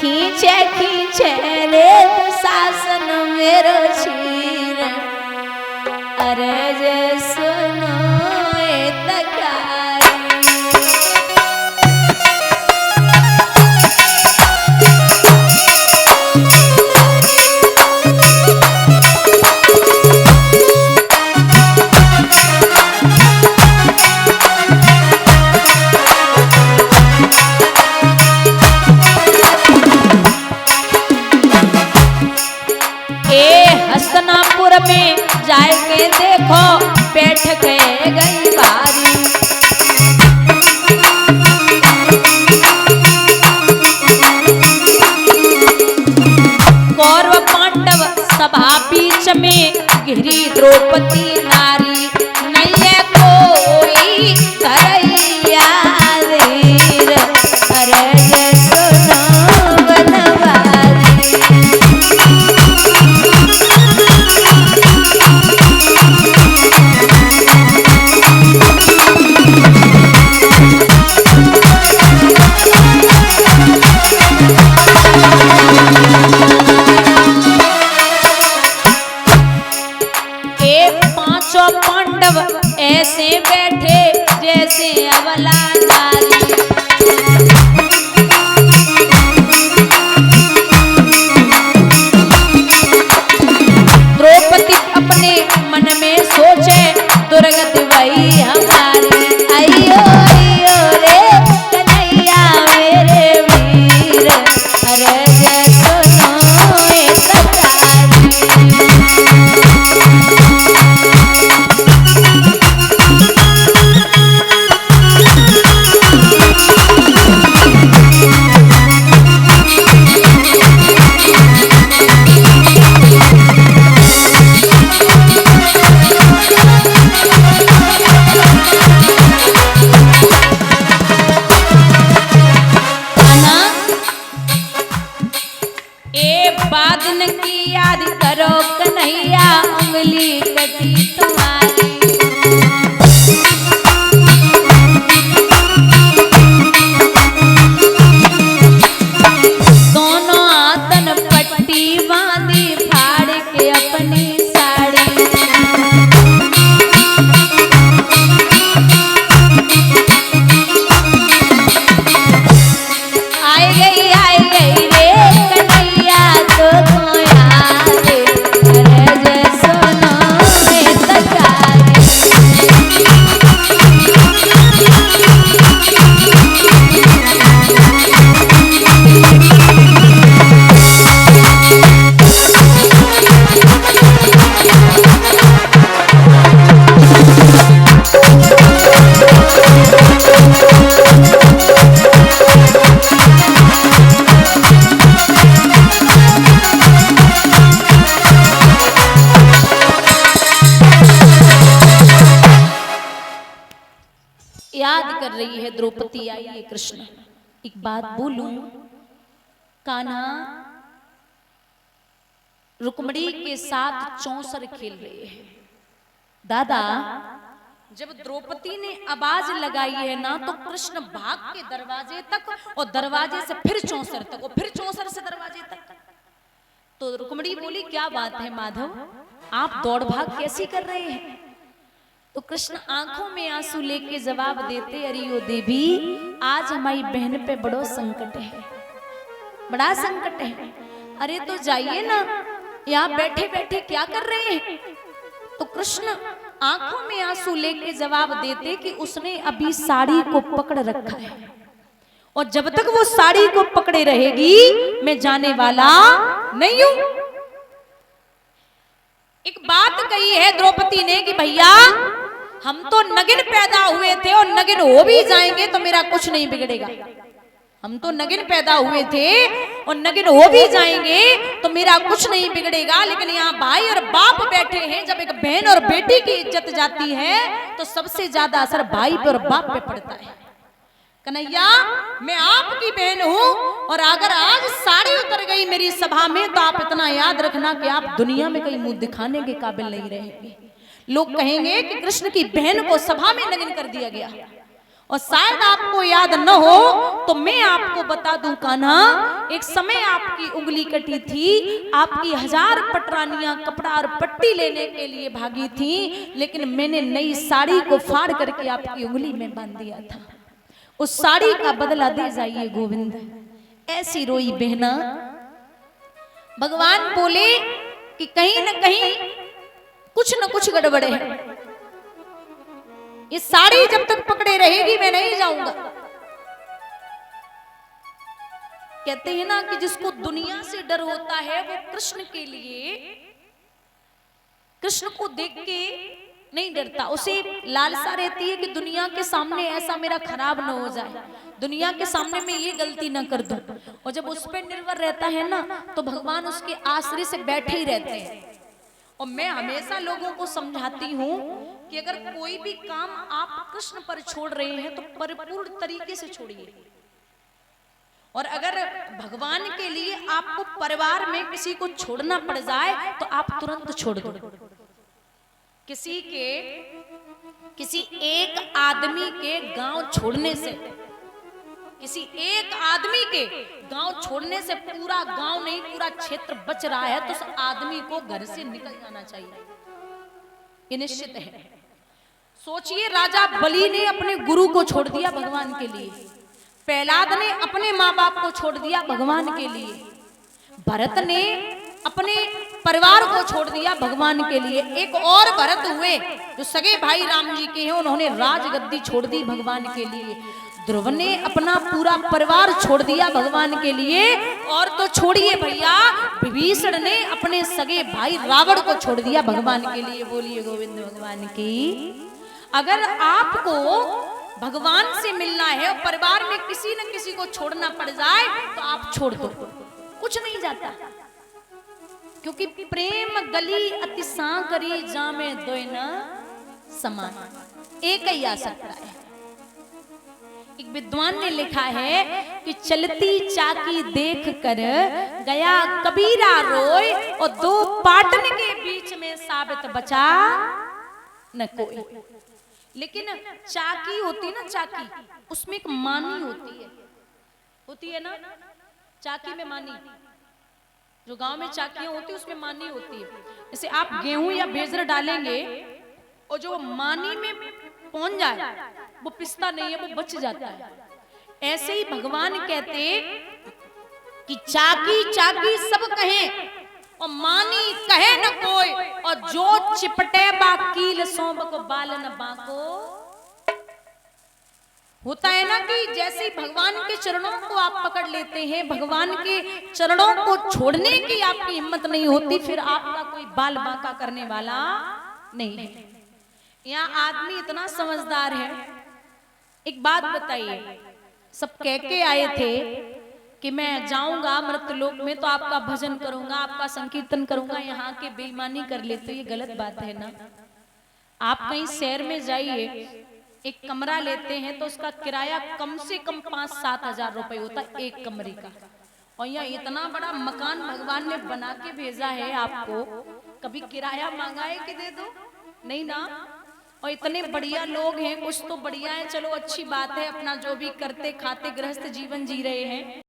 खींचे खींचे रे शासन मेरो छीर अरे जे सुनो ए तकारी हस्तनापुर में जाए के देखो बैठ के गई बारी कौरव पांडव सभा बीच में घिरी द्रौपदी नारी नैया कोई करैया वीर अरे जे सुनो बनवारी पांडव ऐसे बैठे जैसे अबला नारी द्रौपदी अपने मन में सोचे दुर्गति वही हमारी अयो अयो रे कन्हैया मेरे वीर अरे जय सुनो ए तकारी बादन की याद करो कन्हैया उंगली कटी तुम्हारी दोनों हाथन पट्टी बांधी फाड़ के अपनी साड़ी आई गई रे कन्हैया तो यारे अरे जे सुनो ए तकारी याद कर रही है द्रौपदी आइए कृष्ण एक बात बोलूं कान्हा रुक्मिणी के साथ चौसर खेल रहे हैं दादा जब द्रौपदी ने आवाज लगाई है ना तो कृष्ण भाग के दरवाजे तक और दरवाजे से फिर चौसर तक और फिर चौसर से दरवाजे तक तो रुक्मिणी बोली क्या बात है माधव आप दौड़ भाग कैसी कर रहे हैं तो कृष्ण आंखों में आंसू लेके जवाब देते अरे ओ देवी आज हमारी बहन पे बड़ो संकट है बड़ा संकट है अरे तो जाइए ना यहाँ बैठे बैठे क्या कर रहे हैं तो कृष्ण आंखों में आंसू लेके जवाब देते कि उसने अभी साड़ी को पकड़ रखा है और जब तक वो साड़ी को पकड़े रहेगी मैं जाने वाला नहीं हूं एक बात कही है द्रौपदी ने कि भैया हम तो नगिन पैदा हुए थे और नगिन हो भी जाएंगे तो मेरा कुछ नहीं बिगड़ेगा हम तो नगिन पैदा हुए थे और नगिन हो भी जाएंगे तो मेरा कुछ नहीं बिगड़ेगा लेकिन यहाँ भाई और बाप बैठे हैं जब एक बहन और बेटी की इज्जत जाती है तो सबसे ज्यादा असर भाई पे और बाप पे पड़ता है कन्हैया मैं आपकी बहन हूं और अगर आज साड़ी उतर गई मेरी सभा में तो आप इतना याद रखना कि आप दुनिया में कहीं मुंह दिखाने के काबिल नहीं रहेंगे लोग कहेंगे कि कृष्ण की बहन को सभा में नग्न कर दिया गया और शायद आपको याद न हो तो मैं आपको बता दूं कान्हा, एक समय आपकी उंगली कटी थी, आपकी 1000 पटरानियां कपड़ा और पट्टी लेने के लिए भागी थी, लेकिन मैंने नई साड़ी को फाड़ करके आपकी उंगली में बांध दिया था। उस साड़ी का बदला दे जाइए गोविंद। ऐसी रोई बहना। भगवान बोले कि कहीं न कहीं कुछ न कुछ गड़बड़ है, ये साड़ी जब तक पकड़े रहेगी मैं नहीं जाऊंगा। कहते हैं ना कि जिसको दुनिया से डर होता है वो कृष्ण के लिए, कृष्ण को देख के नहीं डरता, उसे लालसा रहती है कि दुनिया के सामने ऐसा मेरा खराब ना हो जाए, दुनिया के सामने मैं ये गलती ना कर दूं। और जब उस पर निर्भर रहता है ना तो भगवान उसके आश्रय से बैठे ही रहते हैं। और मैं हमेशा लोगों को समझाती हूँ कि अगर कोई भी काम आप कृष्ण पर छोड़ रहे हैं तो परिपूर्ण तरीके से छोड़िए। और अगर भगवान के लिए आपको परिवार में किसी को छोड़ना पड़ जाए तो आप तुरंत छोड़ दो। किसी एक आदमी के गांव छोड़ने से, किसी एक आदमी के गांव छोड़ने से पूरा गांव नहीं पूरा क्षेत्र बच रहा है तो उस आदमी को घर से निकल जाना चाहिए, ये निश्चित है। सोचिए, राजा बलि ने अपने गुरु को छोड़ दिया भगवान के लिए, प्रहलाद ने अपने माँ बाप को छोड़ दिया भगवान के लिए, भरत ने अपने परिवार को छोड़ दिया भगवान के लिए, एक और भरत हुए जो सगे भाई राम जी के हैं, उन्होंने राजगद्दी छोड़ दी भगवान के लिए, ध्रुव ने अपना पूरा परिवार छोड़ दिया भगवान के लिए, और तो छोड़िए भैया विभीषण ने अपने सगे भाई रावण को छोड़ दिया भगवान के लिए। बोलिए गोविंद भगवान की। अगर आपको भगवान से मिलना है और परिवार में किसी न किसी को छोड़ना पड़ जाए तो आप छोड़ दो, कुछ नहीं जाता, क्योंकि प्रेम गली अति सांकरी जामे दोय न समान, एक ही आ सकता है। एक विद्वान ने लिखा है कि चलती चाकी देख कर गया कबीरा रोय, और दो पाटन के बीच में साबित बचा न कोई। लेकिन चाकी होती ना, चाकी उसमें एक मानी होती है ना, चाकी में मानी, जो गांव में चाकियां होती है उसमें मानी होती है। जैसे आप गेहूं या बेजर डालेंगे और जो मानी में पहुंच जाए वो पिसता नहीं है, वो बच जाता है। ऐसे ही भगवान कहते कि चाकी चाकी सब कहे और मानी कहे न कोई, और जो चिपटे बाकील सौंप को बाल न बाको। होता है ना कि जैसे भगवान के चरणों को आप पकड़ लेते हैं, भगवान के चरणों को छोड़ने की आपकी हिम्मत नहीं होती, फिर आपका कोई बाल बांका करने वाला नहीं है। यहाँ आदमी इतना समझदार है। एक बात बताइए, सब कह के आए थे कि मैं जाऊंगा मृतलोक में तो आपका भजन करूंगा, आपका संकीर्तन करूंगा, यहाँ के बेईमानी कर लेते, ये गलत बात है ना। आप कहीं शहर में जाइए, एक कमरा लेते हैं तो उसका किराया कम से कम 5-7 हजार रुपए होता है एक कमरे का, और यहाँ इतना बड़ा मकान भगवान ने बना के भेजा है आपको, कभी किराया मांगा है कि दे दो? नहीं ना। और इतने बढ़िया लोग हैं, कुछ तो बढ़िया है, चलो अच्छी बात है, अपना जो भी करते खाते गृहस्थ जीवन जी रहे हैं।